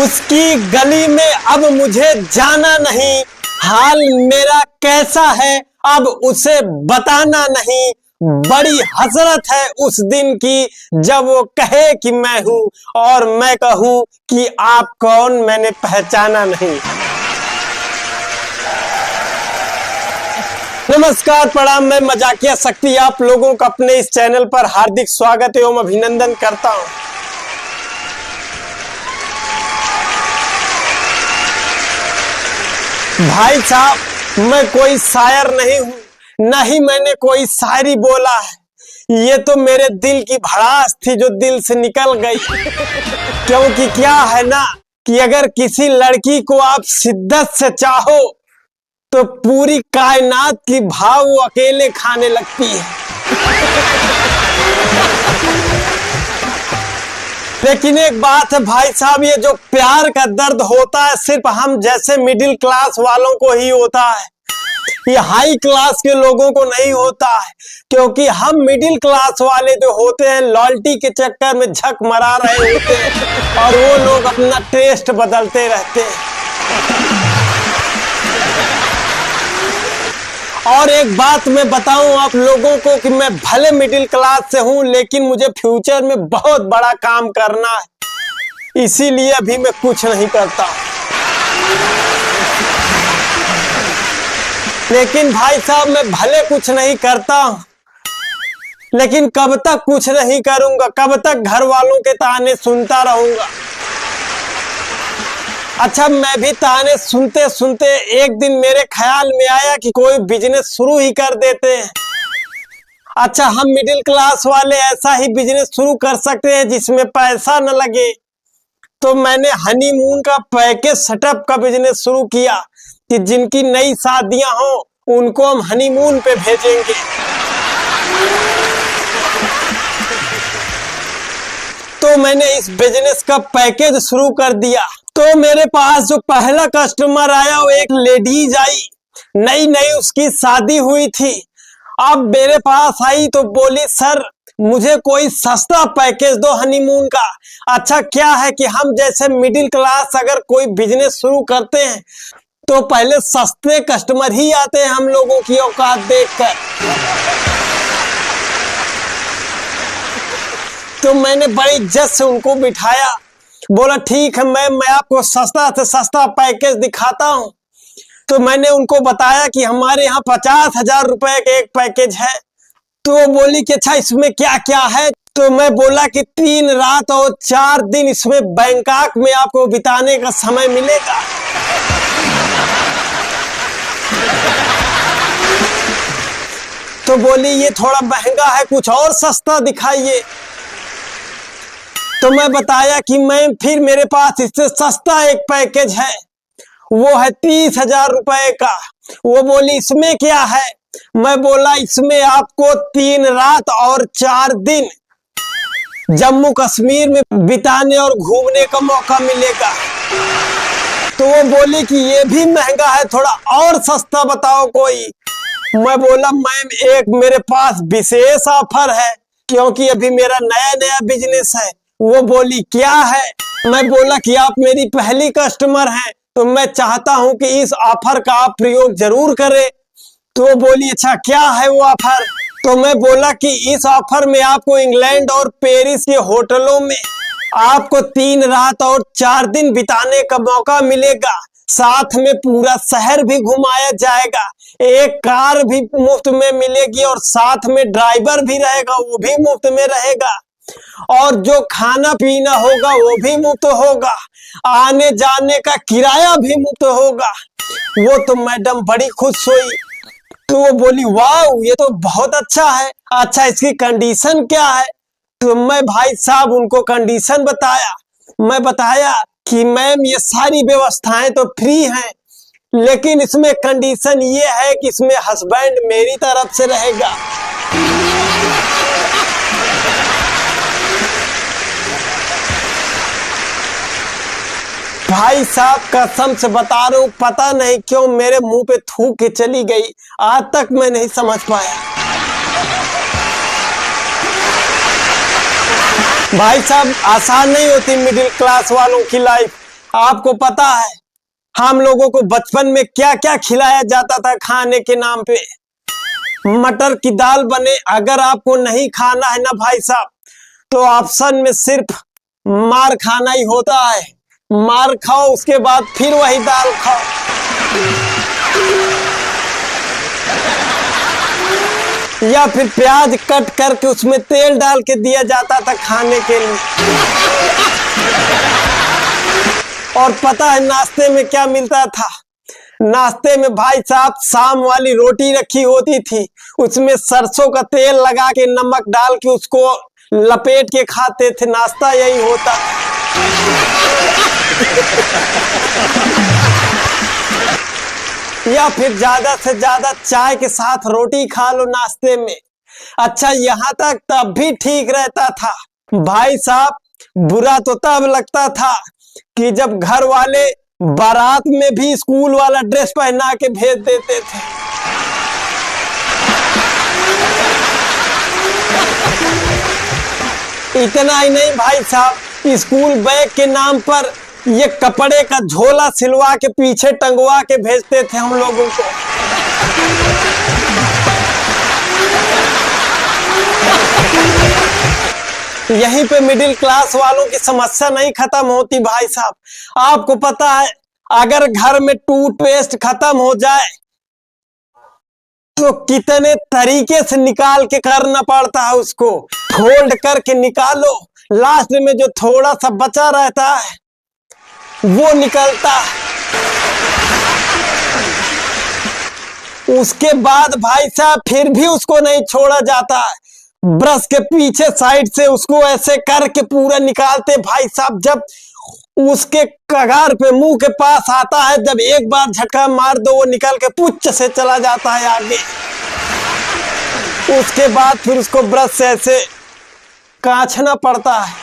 उसकी गली में अब मुझे जाना नहीं, हाल मेरा कैसा है अब उसे बताना नहीं। बड़ी हसरत है उस दिन की जब वो कहे कि मैं हूं और मैं कहूं कि आप कौन, मैंने पहचाना नहीं। नमस्कार, प्रणाम, मैं मजाकिया शक्ति आप लोगों का अपने इस चैनल पर हार्दिक स्वागत एवं अभिनंदन करता हूं। भाई साहब, मैं कोई शायर नहीं हूं, न ही मैंने कोई शायरी बोला है। ये तो मेरे दिल की भड़ास थी जो दिल से निकल गई। क्योंकि क्या है ना कि अगर किसी लड़की को आप शिद्दत से चाहो तो पूरी कायनात की भाव वो अकेले खाने लगती है। लेकिन एक बात है भाई साहब, ये जो प्यार का दर्द होता है सिर्फ हम जैसे मिडिल क्लास वालों को ही होता है, ये हाई क्लास के लोगों को नहीं होता है। क्योंकि हम मिडिल क्लास वाले जो होते हैं लॉयल्टी के चक्कर में झक मरा रहे होते हैं और वो लोग अपना टेस्ट बदलते रहते हैं। और एक बात मैं बताऊं आप लोगों को कि मैं भले मिडिल क्लास से हूं लेकिन मुझे फ्यूचर में बहुत बड़ा काम करना है, इसीलिए अभी मैं कुछ नहीं करता। लेकिन भाई साहब, मैं भले कुछ नहीं करता लेकिन कब तक कुछ नहीं करूंगा, कब तक घर वालों के ताने सुनता रहूंगा। अच्छा, मैं भी ताने सुनते सुनते एक दिन मेरे ख्याल में आया कि कोई बिजनेस शुरू ही कर देते हैं। अच्छा, हम मिडिल क्लास वाले ऐसा ही बिजनेस शुरू कर सकते हैं जिसमें पैसा न लगे। तो मैंने हनीमून का पैकेज सेटअप का बिजनेस शुरू किया कि जिनकी नई शादियां हो उनको हम हनीमून पे भेजेंगे। तो मैंने इस बिजनेस का पैकेज शुरू कर दिया। तो मेरे पास जो पहला कस्टमर आया वो एक लेडीज आई, नई नई उसकी शादी हुई थी। अब मेरे पास आई तो बोली, सर मुझे कोई सस्ता पैकेज दो हनीमून का। अच्छा, क्या है कि हम जैसे मिडिल क्लास अगर कोई बिजनेस शुरू करते हैं तो पहले सस्ते कस्टमर ही आते हैं हम लोगों की औकात देखकर। तो मैंने बड़ी इज्जत से उनको बिठाया, बोला ठीक है मैम, मैं आपको सस्ता से सस्ता पैकेज दिखाता हूं। तो मैंने उनको बताया कि हमारे यहाँ 50,000 रुपए का एक पैकेज है। तो वो बोली कि अच्छा इसमें क्या क्या है। तो मैं बोला कि 3 रात और 4 दिन इसमें बैंकॉक में आपको बिताने का समय मिलेगा। तो बोली ये थोड़ा महंगा है, कुछ और सस्ता दिखाइए। तो मैं बताया कि मैम फिर मेरे पास इससे सस्ता एक पैकेज है, वो है 30,000 रुपए का। वो बोली इसमें क्या है। मैं बोला इसमें आपको 3 रात और 4 दिन जम्मू कश्मीर में बिताने और घूमने का मौका मिलेगा। तो वो बोली कि ये भी महंगा है, थोड़ा और सस्ता बताओ कोई। मैं बोला मैम एक मेरे पास विशेष ऑफर है क्योंकि अभी मेरा नया नया बिजनेस है। वो बोली क्या है। मैं बोला कि आप मेरी पहली कस्टमर हैं तो मैं चाहता हूं कि इस ऑफर का आप प्रयोग जरूर करें। तो वो बोली अच्छा क्या है वो ऑफर। तो मैं बोला कि इस ऑफर में आपको इंग्लैंड और पेरिस के होटलों में आपको 3 रात और 4 दिन बिताने का मौका मिलेगा, साथ में पूरा शहर भी घुमाया जाएगा, एक कार भी मुफ्त में मिलेगी और साथ में ड्राइवर भी रहेगा, वो भी मुफ्त में रहेगा, और जो खाना पीना होगा वो भी मुफ्त होगा, आने जाने का किराया भी मुफ्त होगा। वो तो मैडम बड़ी खुश हुई। तो वो बोली वाह ये तो बहुत अच्छा है। अच्छा इसकी कंडीशन क्या है। तो मैं भाई साहब उनको कंडीशन बताया। मैं बताया कि मैम ये सारी व्यवस्थाएं तो फ्री हैं लेकिन इसमें कंडीशन ये है कि इसमें हस्बैंड मेरी तरफ से रहेगा। भाई साहब कसम से बता रहा हूं, पता नहीं क्यों मेरे मुंह पे थूक के चली गई, आज तक मैं नहीं समझ पाया। भाई साहब आसान नहीं होती मिडिल क्लास वालों की लाइफ। आपको पता है हम लोगों को बचपन में क्या क्या खिलाया जाता था खाने के नाम पे? मटर की दाल बने। अगर आपको नहीं खाना है ना भाई साहब, तो ऑप्शन में सिर्फ मार खाना ही होता है। मार खाओ, उसके बाद फिर वही दाल खाओ। या फिर प्याज कट करके उसमें तेल डाल के दिया जाता था खाने के लिए। और पता है नाश्ते में क्या मिलता था? नाश्ते में भाई साहब शाम वाली रोटी रखी होती थी, उसमें सरसों का तेल लगा के नमक डाल के उसको लपेट के खाते थे। नाश्ता यही होता था। या फिर ज्यादा से ज्यादा चाय के साथ रोटी खा लो नाश्ते में। अच्छा, यहाँ तक तब भी ठीक रहता था भाई साहब। बुरा तो तब लगता था कि जब घर वाले बारात में भी स्कूल वाला ड्रेस पहना के भेज देते थे। इतना ही नहीं भाई साहब, स्कूल बैग के नाम पर ये कपड़े का झोला सिलवा के पीछे टंगवा के भेजते थे हम लोगों को। यहीं पे मिडिल क्लास वालों की समस्या नहीं खत्म होती भाई साहब। आपको पता है अगर घर में टूथपेस्ट खत्म हो जाए तो कितने तरीके से निकाल के करना पड़ता है। उसको फोल्ड करके निकालो, लास्ट में जो थोड़ा सा बचा रहता है वो निकलता है। उसके बाद भाई साहब फिर भी उसको नहीं छोड़ा जाता है। ब्रश के पीछे साइड से उसको ऐसे करके पूरा निकालते भाई साहब। जब उसके कगार पे मुंह के पास आता है, जब एक बार झटका मार दो वो निकल के पुच्छ से चला जाता है आगे। उसके बाद फिर उसको ब्रश से ऐसे काछना पड़ता है।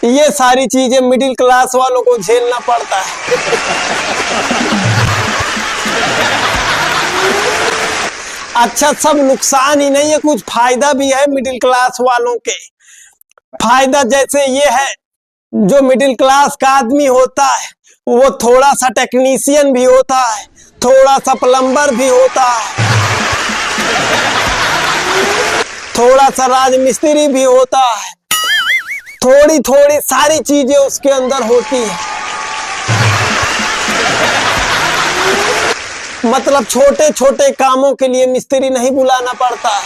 ये सारी चीजें मिडिल क्लास वालों को झेलना पड़ता है। अच्छा, सब नुकसान ही नहीं है, कुछ फायदा भी है मिडिल क्लास वालों के। फायदा जैसे ये है, जो मिडिल क्लास का आदमी होता है वो थोड़ा सा टेक्नीशियन भी होता है, थोड़ा सा प्लम्बर भी होता है, थोड़ा सा राजमिस्त्री भी होता है, थोड़ी थोड़ी सारी चीजें उसके अंदर होती है। मतलब छोटे छोटे कामों के लिए मिस्त्री नहीं बुलाना पड़ता है।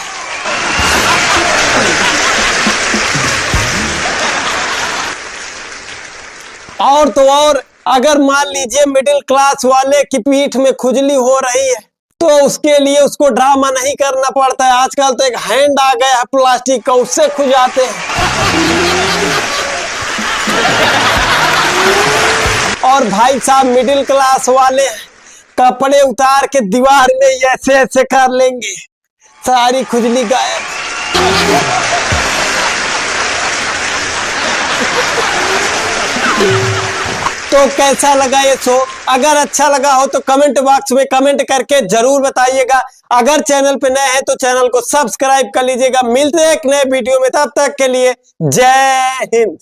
और तो और, अगर मान लीजिए मिडिल क्लास वाले की पीठ में खुजली हो रही है तो उसके लिए उसको ड्रामा नहीं करना पड़ता है। आजकल तो एक हैंड आ गया है प्लास्टिक का, उससे खुजाते हैं। और भाई साहब मिडिल क्लास वाले कपड़े उतार के दीवार में ऐसे ऐसे कर लेंगे, सारी खुजली गायब। तो कैसा लगा ये शो? अगर अच्छा लगा हो तो कमेंट बॉक्स में कमेंट करके जरूर बताइएगा। अगर चैनल पे नए हैं तो चैनल को सब्सक्राइब कर लीजिएगा। मिलते हैं एक नए वीडियो में, तब तक के लिए जय हिंद।